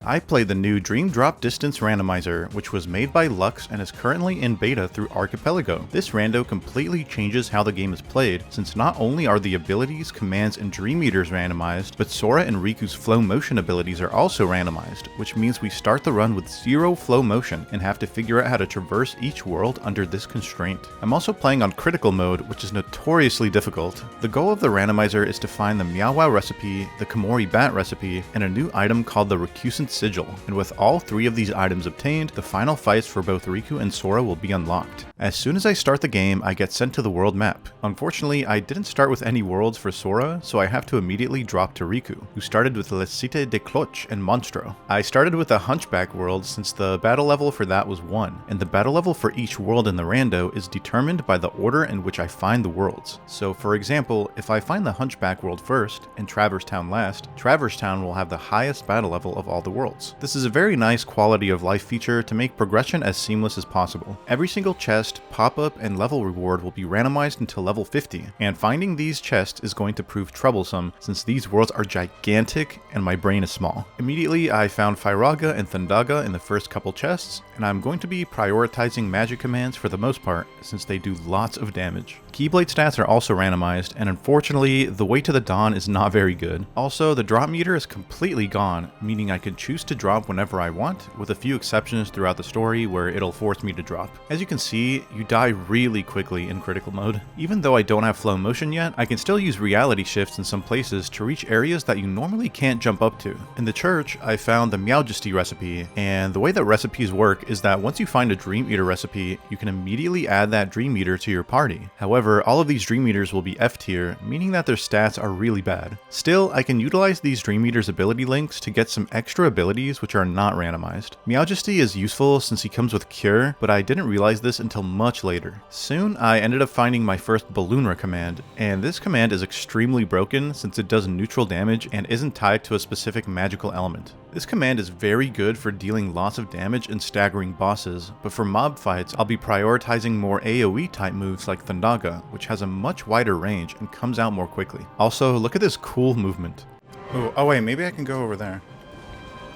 I played the new Dream Drop Distance Randomizer, which was made by Lux and is currently in beta through Archipelago. This rando completely changes how the game is played, since not only are the abilities, commands, and Dream Eaters randomized, but Sora and Riku's flow motion abilities are also randomized, which means we start the run with 0 flow motion and have to figure out how to traverse each world under this constraint. I'm also playing on critical mode, which is notoriously difficult. The goal of the randomizer is to find the Meow Wow recipe, the Komori Bat recipe, and a new item called the Recusant Sigil, and with all 3 of these items obtained, the final fights for both Riku and Sora will be unlocked. As soon as I start the game, I get sent to the world map. Unfortunately, I didn't start with any worlds for Sora, so I have to immediately drop to Riku, who started with La Cité de Cloche and Monstro. I started with a Hunchback world since the battle level for that was 1, and the battle level for each world in the rando is determined by the order in which I find the worlds. So for example, if I find the Hunchback world first and Traverse Town last, Traverse Town will have the highest battle level of all the worlds. This is a very nice quality of life feature to make progression as seamless as possible. Every single chest, pop-up, and level reward will be randomized until level 50, and finding these chests is going to prove troublesome since these worlds are gigantic and my brain is small. Immediately I found Firaga and Thundaga in the first couple chests, and I'm going to be prioritizing magic commands for the most part since they do lots of damage. Keyblade stats are also randomized, and unfortunately the way to the dawn is not very good. Also, the drop meter is completely gone, meaning I can choose to drop whenever I want, with a few exceptions throughout the story where it'll force me to drop. As you can see, you die really quickly in critical mode. Even though I don't have flow motion yet, I can still use reality shifts in some places to reach areas that you normally can't jump up to. In the church, I found the Meowjesty recipe, and the way that recipes work is that once you find a Dream Eater recipe, you can immediately add that Dream Eater to your party. However, all of these Dream Eaters will be F tier, meaning that their stats are really bad. Still, I can utilize these Dream Eaters ability links to get some extra abilities which are not randomized. Meowjesty is useful since he comes with Cure, but I didn't realize this until much later. Soon, I ended up finding my first Balloonra command, and this command is extremely broken since it does neutral damage and isn't tied to a specific magical element. This command is very good for dealing lots of damage and staggering bosses, but for mob fights, I'll be prioritizing more AoE type moves like Thundaga, which has a much wider range and comes out more quickly. Also, look at this cool movement. Oh wait, maybe I can go over there.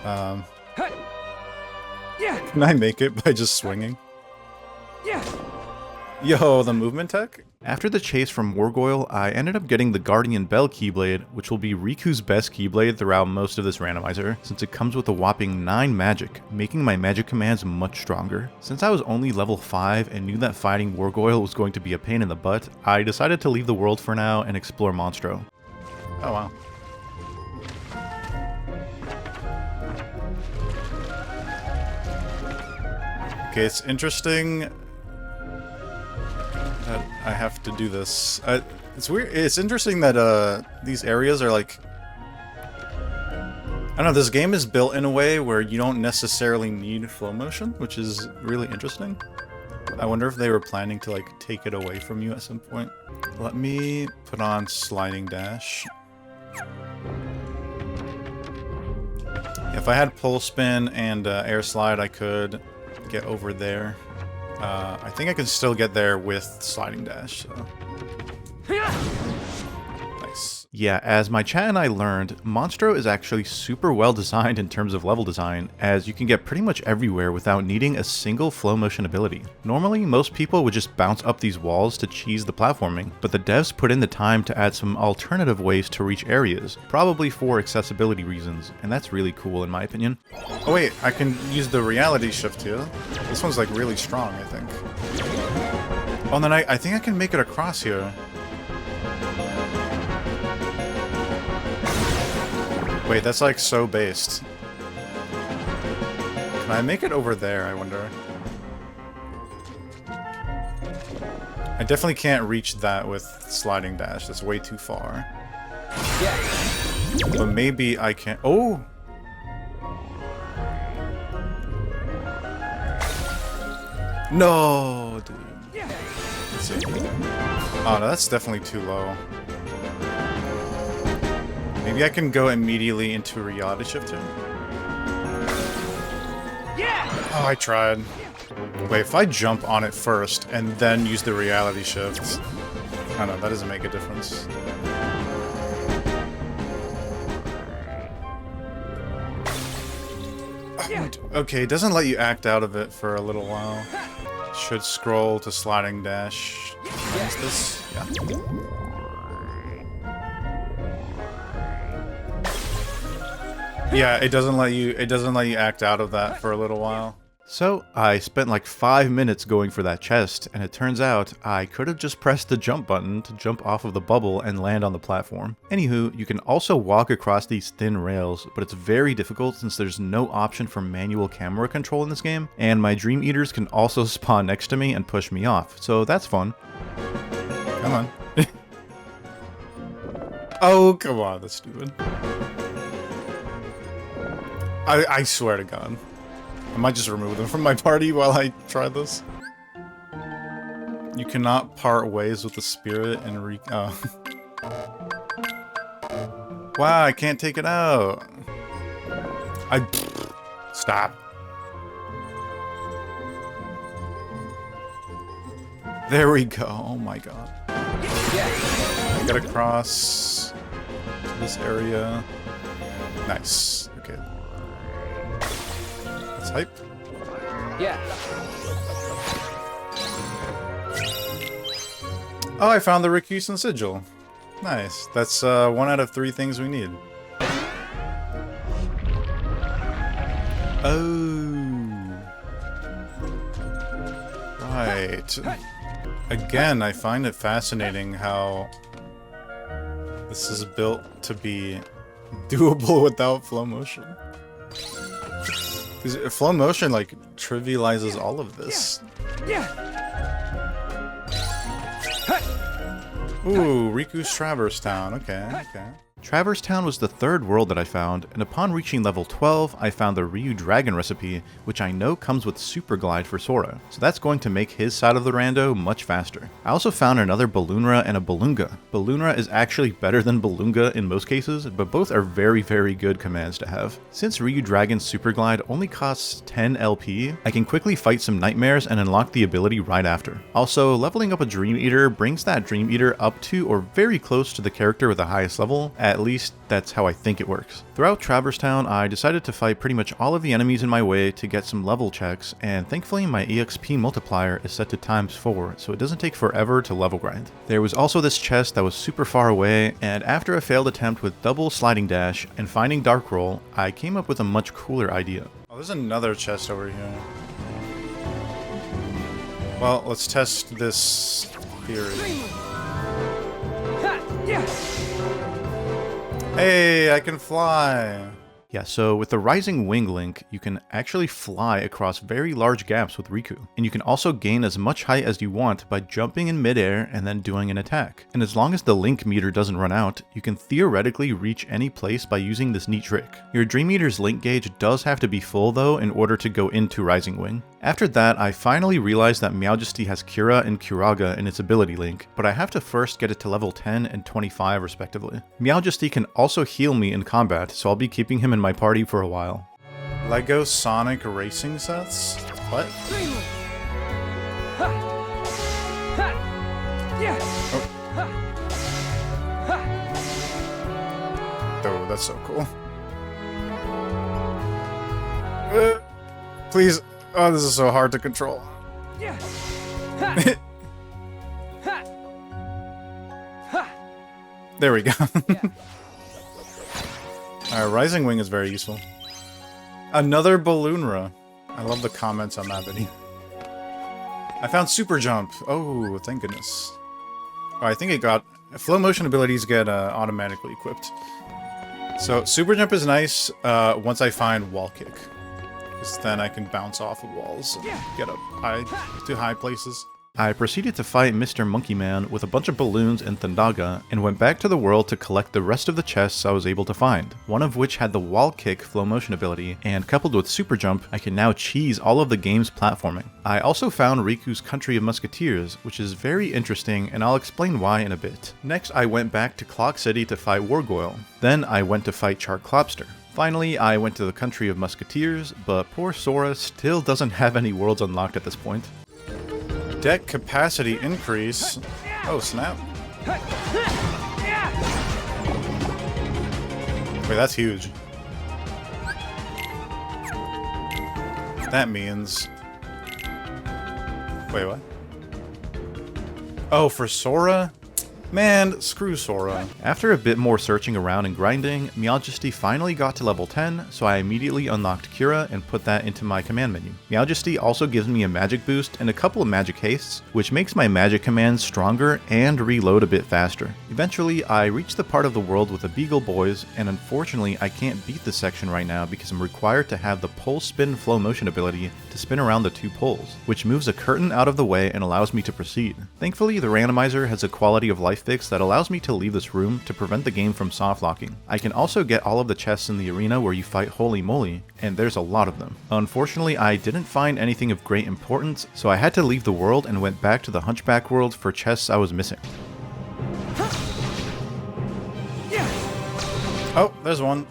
Can I make it by just swinging? Yo, the movement tech? After the chase from Wargoyle, I ended up getting the Guardian Bell Keyblade, which will be Riku's best Keyblade throughout most of this randomizer, since it comes with a whopping 9 magic, making my magic commands much stronger. Since I was only level 5 and knew that fighting Wargoyle was going to be a pain in the butt, I decided to leave the world for now and explore Monstro. Oh wow. Okay, it's interesting that I have to do this. It's weird. It's interesting that these areas are like, I don't know, this game is built in a way where you don't necessarily need flow motion, which is really interesting. I wonder if they were planning to like take it away from you at some point. Let me put on Sliding Dash. If I had Pole Spin and Air Slide, I could get over there. I think I can still get there with Sliding Dash, so. Nice. Yeah, as my chat and I learned, Monstro is actually super well designed in terms of level design, as you can get pretty much everywhere without needing a single flow motion ability. Normally, most people would just bounce up these walls to cheese the platforming, but the devs put in the time to add some alternative ways to reach areas, probably for accessibility reasons, and that's really cool in my opinion. Oh wait, I can use the reality shift here. This one's like really strong, I think. Oh, and then I think I can make it across here. Wait, that's like so based. Can I make it over there, I wonder? I definitely can't reach that with Sliding Dash. That's way too far. But maybe I can... Oh! No, dude. Let's see. Oh, no, that's definitely too low. Maybe I can go immediately into a reality shift here. Oh, I tried. Wait, if I jump on it first and then use the reality shift, I don't know, that doesn't make a difference. Okay, it doesn't let you act out of it for a little while. Should scroll to sliding dash. Is this? Yeah. Yeah, it doesn't let you act out of that for a little while. So, I spent like 5 minutes going for that chest, and it turns out I could have just pressed the jump button to jump off of the bubble and land on the platform. Anywho, you can also walk across these thin rails, but it's very difficult since there's no option for manual camera control in this game, and my Dream Eaters can also spawn next to me and push me off, so that's fun. Come on. Oh, come on, that's stupid. I swear to God. I might just remove them from my party while I try this. You cannot part ways with the spirit and oh. Wow, I can't take it out. Stop. There we go. Oh my God. I gotta cross to this area. Nice. Okay. Type. Yeah. Oh, I found the Rikusen sigil. Nice. That's 1 out of 3 things we need. Oh. Right. Again, I find it fascinating how this is built to be doable without flow motion. Because flow motion, like, trivializes all of this. Ooh, Riku's Traverse Town. Okay, okay. Traverse Town was the 3rd world that I found, and upon reaching level 12, I found the Ryu Dragon recipe, which I know comes with Super Glide for Sora, so that's going to make his side of the rando much faster. I also found another Balloonra and a Balloonga. Balloonra is actually better than Balloonga in most cases, but both are very, very good commands to have. Since Ryu Dragon's Super Glide only costs 10 LP, I can quickly fight some nightmares and unlock the ability right after. Also, leveling up a Dream Eater brings that Dream Eater up to or very close to the character with the highest level. At least, that's how I think it works. Throughout Traverse Town, I decided to fight pretty much all of the enemies in my way to get some level checks, and thankfully my EXP multiplier is set to ×4, so it doesn't take forever to level grind. There was also this chest that was super far away, and after a failed attempt with double sliding dash and finding Dark Roll, I came up with a much cooler idea. Oh, there's another chest over here. Well, let's test this theory. Hey, I can fly! Yeah, so with the Rising Wing link, you can actually fly across very large gaps with Riku. And you can also gain as much height as you want by jumping in midair and then doing an attack. And as long as the link meter doesn't run out, you can theoretically reach any place by using this neat trick. Your Dream Eater's link gauge does have to be full though in order to go into Rising Wing. After that, I finally realized that Meowjesty has Cura and Curaga in its ability link, but I have to first get it to level 10 and 25 respectively. Meowjesty can also heal me in combat, so I'll be keeping him in my party for a while. Lego Sonic racing sets? What? Oh, that's so cool. Please. Oh, this is so hard to control. There we go. Alright, Rising Wing is very useful. Another Balloonra. I love the comments on that video. I found Super Jump. Oh, thank goodness. Oh, I think it got... Flow motion abilities get automatically equipped. So, Super Jump is nice once I find Wall Kick. Because then I can bounce off of walls and get up to high places. I proceeded to fight Mr. Monkey Man with a bunch of balloons and Thundaga, and went back to the world to collect the rest of the chests I was able to find, one of which had the Wall Kick flow motion ability, and coupled with Super Jump, I can now cheese all of the game's platforming. I also found Riku's Country of Musketeers, which is very interesting, and I'll explain why in a bit. Next, I went back to Clock City to fight Wargoyle. Then I went to fight Charklopster. Finally, I went to the Country of Musketeers, but poor Sora still doesn't have any worlds unlocked at this point. Deck capacity increase. Oh, snap. Wait, that's huge. That means... Wait, what? Oh, for Sora? Man, screw Sora. After a bit more searching around and grinding, Meowjesty finally got to level 10, so I immediately unlocked Cura and put that into my command menu. Meowjesty also gives me a magic boost and a couple of magic hastes, which makes my magic commands stronger and reload a bit faster. Eventually, I reached the part of the world with the Beagle Boys, and unfortunately I can't beat this section right now because I'm required to have the Pole Spin Flow Motion ability to spin around the 2 poles, which moves a curtain out of the way and allows me to proceed. Thankfully, the randomizer has a quality of life fix that allows me to leave this room to prevent the game from soft locking. I can also get all of the chests in the arena where you fight Holy Moly, and there's a lot of them. Unfortunately, I didn't find anything of great importance, so I had to leave the world and went back to the Hunchback world for chests I was missing. Oh, there's one.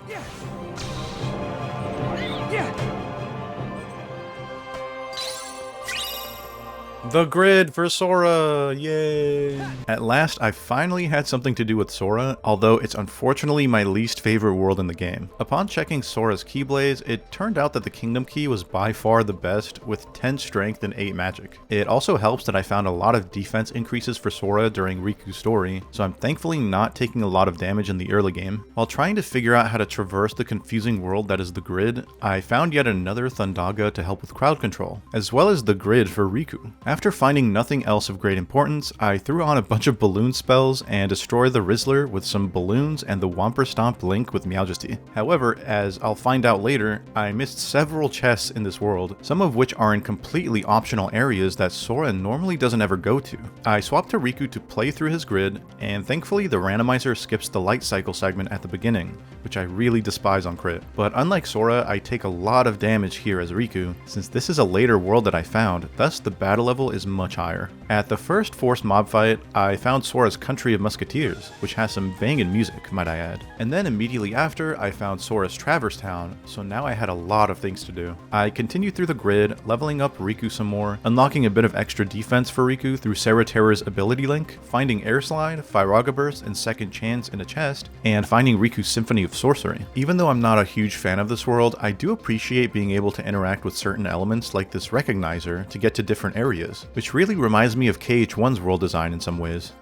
The grid for Sora! Yay! At last, I finally had something to do with Sora, although it's unfortunately my least favorite world in the game. Upon checking Sora's Keyblaze, it turned out that the Kingdom Key was by far the best, with 10 strength and 8 magic. It also helps that I found a lot of defense increases for Sora during Riku's story, so I'm thankfully not taking a lot of damage in the early game. While trying to figure out how to traverse the confusing world that is the grid, I found yet another Thundaga to help with crowd control, as well as the grid for Riku. After finding nothing else of great importance, I threw on a bunch of balloon spells and destroyed the Rizzler with some balloons and the Whomper Stomp Link with Meowjesty. However, as I'll find out later, I missed several chests in this world, some of which are in completely optional areas that Sora normally doesn't ever go to. I swapped to Riku to play through his grid, and thankfully the randomizer skips the light cycle segment at the beginning, which I really despise on crit. But unlike Sora, I take a lot of damage here as Riku, since this is a later world that I found, thus the battle level is much higher. At the first forced mob fight, I found Sora's Country of Musketeers, which has some bangin' music, might I add. And then immediately after, I found Sora's Traverse Town, so now I had a lot of things to do. I continued through the grid, leveling up Riku some more, unlocking a bit of extra defense for Riku through Seraterra's ability link, finding Air Slide, Firaga Burst, and Second Chance in a chest, and finding Riku's Symphony of Sorcery. Even though I'm not a huge fan of this world, I do appreciate being able to interact with certain elements like this Recognizer to get to different areas, which really reminds me of KH1's world design in some ways.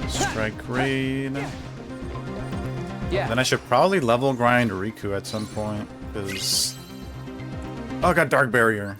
Strike Raid. Then I should probably level grind Riku at some point, because... Oh, I got Dark Barrier.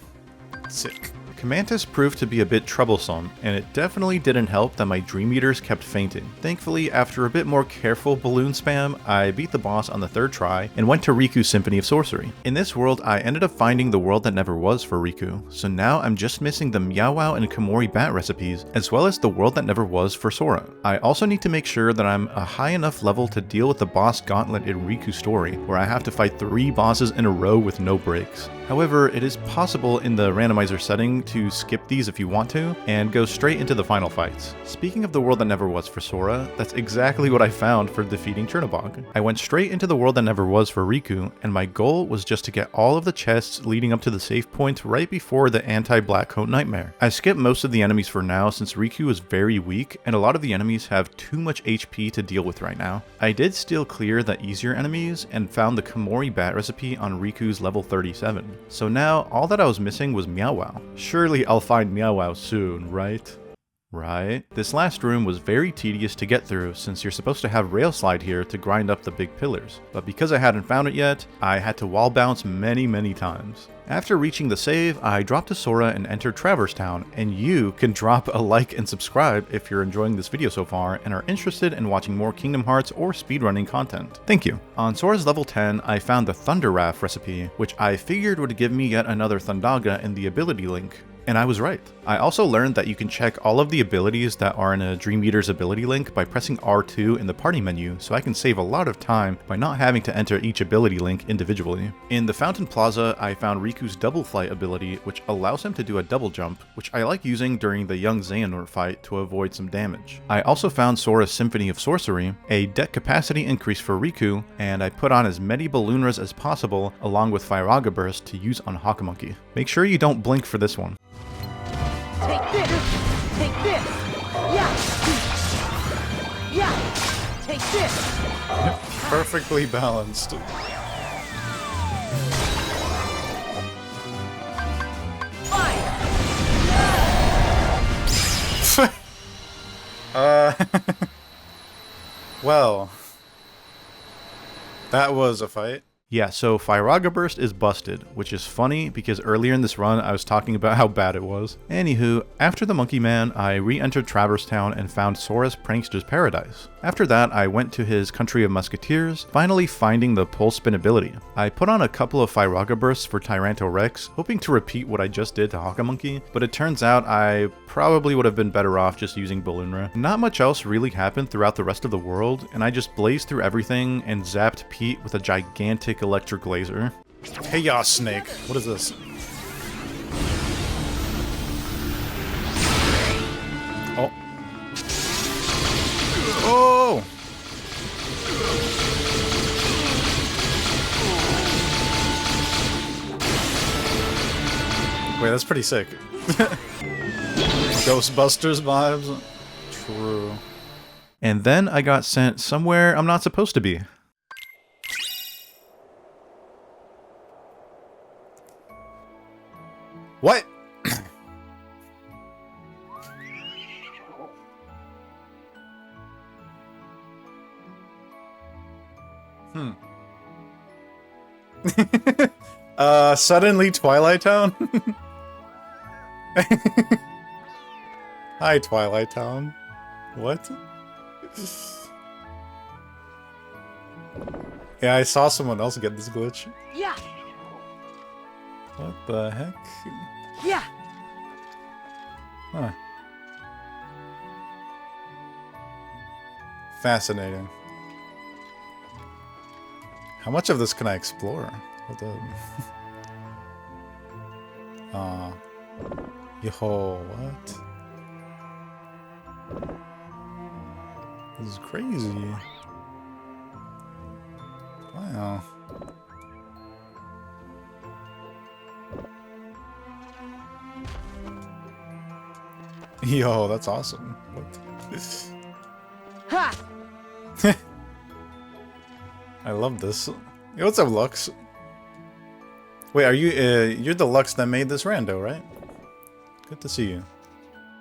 Sick. Camantis proved to be a bit troublesome, and it definitely didn't help that my Dream Eaters kept fainting. Thankfully, after a bit more careful balloon spam, I beat the boss on the 3rd try and went to Riku's Symphony of Sorcery. In this world, I ended up finding the world that never was for Riku, so now I'm just missing the Meow and Komori Bat recipes, as well as the world that never was for Sora. I also need to make sure that I'm a high enough level to deal with the boss gauntlet in Riku's story, where I have to fight 3 bosses in a row with no breaks. However, it is possible in the randomizer setting to skip these if you want to, and go straight into the final fights. Speaking of the world that never was for Sora, that's exactly what I found for defeating Chernobog. I went straight into the world that never was for Riku, and my goal was just to get all of the chests leading up to the save point right before the anti-Black Coat Nightmare. I skipped most of the enemies for now since Riku is very weak, and a lot of the enemies have too much HP to deal with right now. I did still clear the easier enemies, and found the Komori Bat recipe on Riku's level 37. So now, all that I was missing was Meow Wow. Surely I'll find Meow Wow soon, right? Right? This last room was very tedious to get through since you're supposed to have Rail Slide here to grind up the big pillars, but because I hadn't found it yet, I had to wall bounce many times. After reaching the save, I dropped to Sora and entered Traverse Town, and you can drop a like and subscribe if you're enjoying this video so far and are interested in watching more Kingdom Hearts or speedrunning content. Thank you. On Sora's level 10, I found the Thunder Raft recipe, which I figured would give me yet another Thundaga in the ability link. And I was right. I also learned that you can check all of the abilities that are in a Dream Eater's ability link by pressing R2 in the party menu, so I can save a lot of time by not having to enter each ability link individually. In the Fountain Plaza, I found Riku's Double Flight ability, which allows him to do a double jump, which I like using during the young Xehanort fight to avoid some damage. I also found Sora's Symphony of Sorcery, a deck capacity increase for Riku, and I put on as many Balloonras as possible along with Firaga Burst to use on Hawkmonkey. Make sure you don't blink for this one. Take this! Take this! Yeah! Take this! Perfectly balanced. Well, that was a fight. Yeah, so Firaga Burst is busted, which is funny because earlier in this run I was talking about how bad it was. Anywho, after the Monkey Man, I re-entered Traverse Town and found Sora's Prankster's Paradise. After that, I went to his Country of Musketeers, finally finding the Pulse Spin ability. I put on a couple of Firaga Bursts for Tyranto Rex, hoping to repeat what I just did to Hawkamonkey, but it turns out I probably would have been better off just using Balloonra. Not much else really happened throughout the rest of the world, and I just blazed through everything and zapped Pete with a gigantic electric laser. Chaos Snake. What is this? Oh. Oh! Wait, that's pretty sick. Ghostbusters vibes. True. And then I got sent somewhere I'm not supposed to be. What? Suddenly Twilight Town? Hi, Twilight Town. What? Yeah, I saw someone else get this glitch. Yeah. What the heck? Yeah. Huh. Fascinating. How much of this can I explore? Hold up. Yo, what? This is crazy. Wow. Yo, that's awesome. What? Ha! I love this. Yo, what's up, Lux? Wait, are you, you're the Lux that made this rando, right? Good to see you.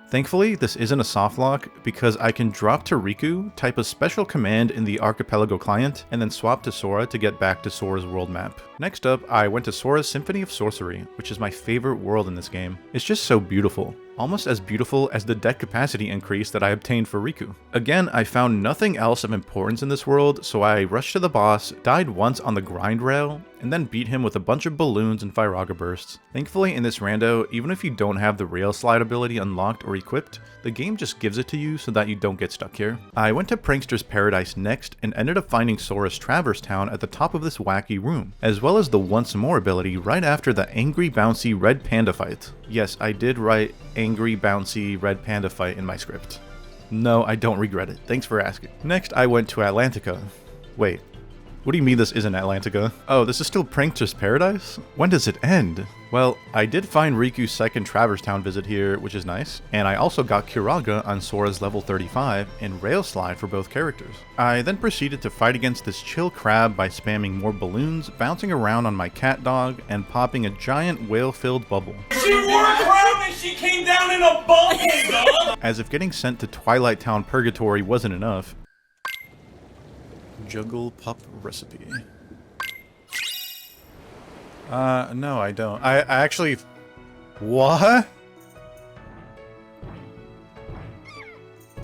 Thankfully, this isn't a soft lock because I can drop to Riku, type a special command in the Archipelago client, and then swap to Sora to get back to Sora's world map. Next up, I went to Sora's Symphony of Sorcery, which is my favorite world in this game. It's just so beautiful. Almost as beautiful as the deck capacity increase that I obtained for Riku. Again, I found nothing else of importance in this world, so I rushed to the boss, died once on the grind rail, and then beat him with a bunch of balloons and Firaga bursts. Thankfully in this rando, even if you don't have the rail slide ability unlocked or equipped, the game just gives it to you so that you don't get stuck here. I went to Prankster's Paradise next and ended up finding Sora's Traverse Town at the top of this wacky room, as well as the Once More ability right after the angry bouncy red panda fight. Yes, I did write angry bouncy red panda fight in my script. No, I don't regret it. Thanks for asking. Next, I went to Atlantica. Wait, what do you mean this isn't Atlantica? Oh, this is still Prankster's Paradise? When does it end? Well, I did find Riku's second Traverse Town visit here, which is nice, and I also got Kiraga on Sora's level 35 and Rail Slide for both characters. I then proceeded to fight against this chill crab by spamming more balloons, bouncing around on my cat dog, and popping a giant whale-filled bubble. She wore a crown and she came down in a bubble, dog! As if getting sent to Twilight Town Purgatory wasn't enough. Juggle Pup Recipe. No, I don't. I actually... What?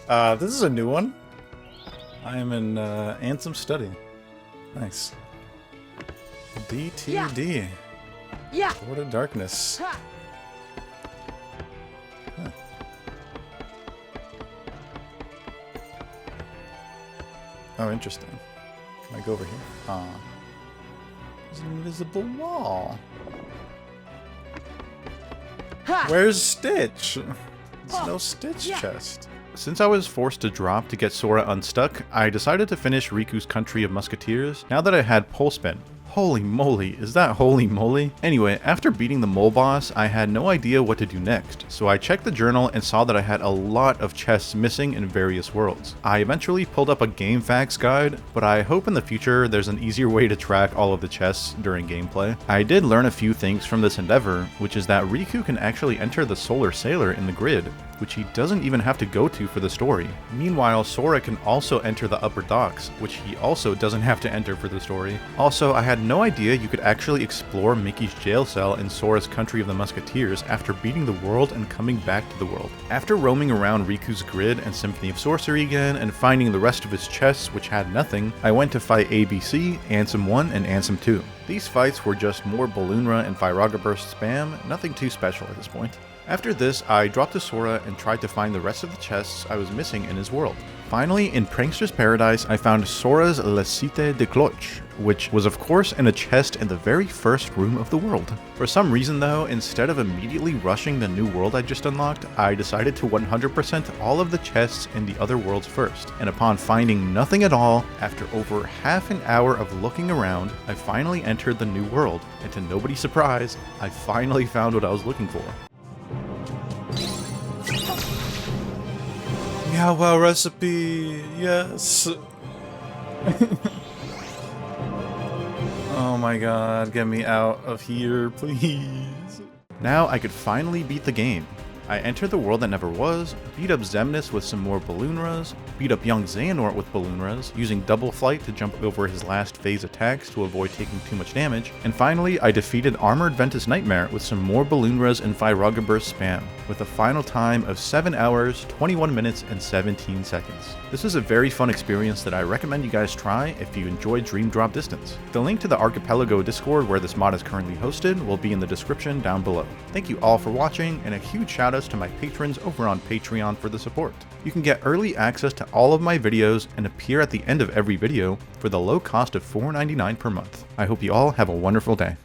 This is a new one. I am in, Ansem Study. Nice. DTD. Yeah. Lord of Darkness. Ha. Huh. Oh, interesting. Can I go over here? There's an invisible wall. Ha. Where's Stitch? There's no Stitch Yeah. chest. Since I was forced to drop to get Sora unstuck, I decided to finish Riku's Country of Musketeers now that I had Pulse Spin. Holy moly, is that holy moly? Anyway, after beating the mole boss, I had no idea what to do next, so I checked the journal and saw that I had a lot of chests missing in various worlds. I eventually pulled up a GameFAQs guide, but I hope in the future there's an easier way to track all of the chests during gameplay. I did learn a few things from this endeavor, which is that Riku can actually enter the Solar Sailor in the grid, which he doesn't even have to go to for the story. Meanwhile, Sora can also enter the upper docks, which he also doesn't have to enter for the story. Also, I had no idea you could actually explore Mickey's jail cell in Sora's Country of the Musketeers after beating the world and coming back to the world. After roaming around Riku's grid and Symphony of Sorcery again, and finding the rest of his chests which had nothing, I went to fight ABC, Ansem 1, and Ansem 2. These fights were just more Balloonra and Firaga Burst spam, nothing too special at this point. After this, I dropped to Sora and tried to find the rest of the chests I was missing in his world. Finally, in Prankster's Paradise, I found Sora's La Cité de Cloche, which was of course in a chest in the very first room of the world. For some reason though, instead of immediately rushing the new world I just unlocked, I decided to 100% all of the chests in the other worlds first, and upon finding nothing at all, after over half an hour of looking around, I finally entered the new world, and to nobody's surprise, I finally found what I was looking for. Meow Wow recipe, yes. Oh my god, get me out of here, please. Now I could finally beat the game. I entered the world that never was, beat up Xemnas with some more Balloonras, beat up young Xehanort with Balloonras, using double flight to jump over his last phase attacks to avoid taking too much damage, and finally I defeated Armored Ventus Nightmare with some more Balloonras and Firaga Burst spam, with a final time of 7 hours, 21 minutes, and 17 seconds. This is a very fun experience that I recommend you guys try if you enjoy Dream Drop Distance. The link to the Archipelago Discord where this mod is currently hosted will be in the description down below. Thank you all for watching, and a huge shout out to my patrons over on Patreon for the support. You can get early access to all of my videos and appear at the end of every video for the low cost of $4.99 per month. I hope you all have a wonderful day.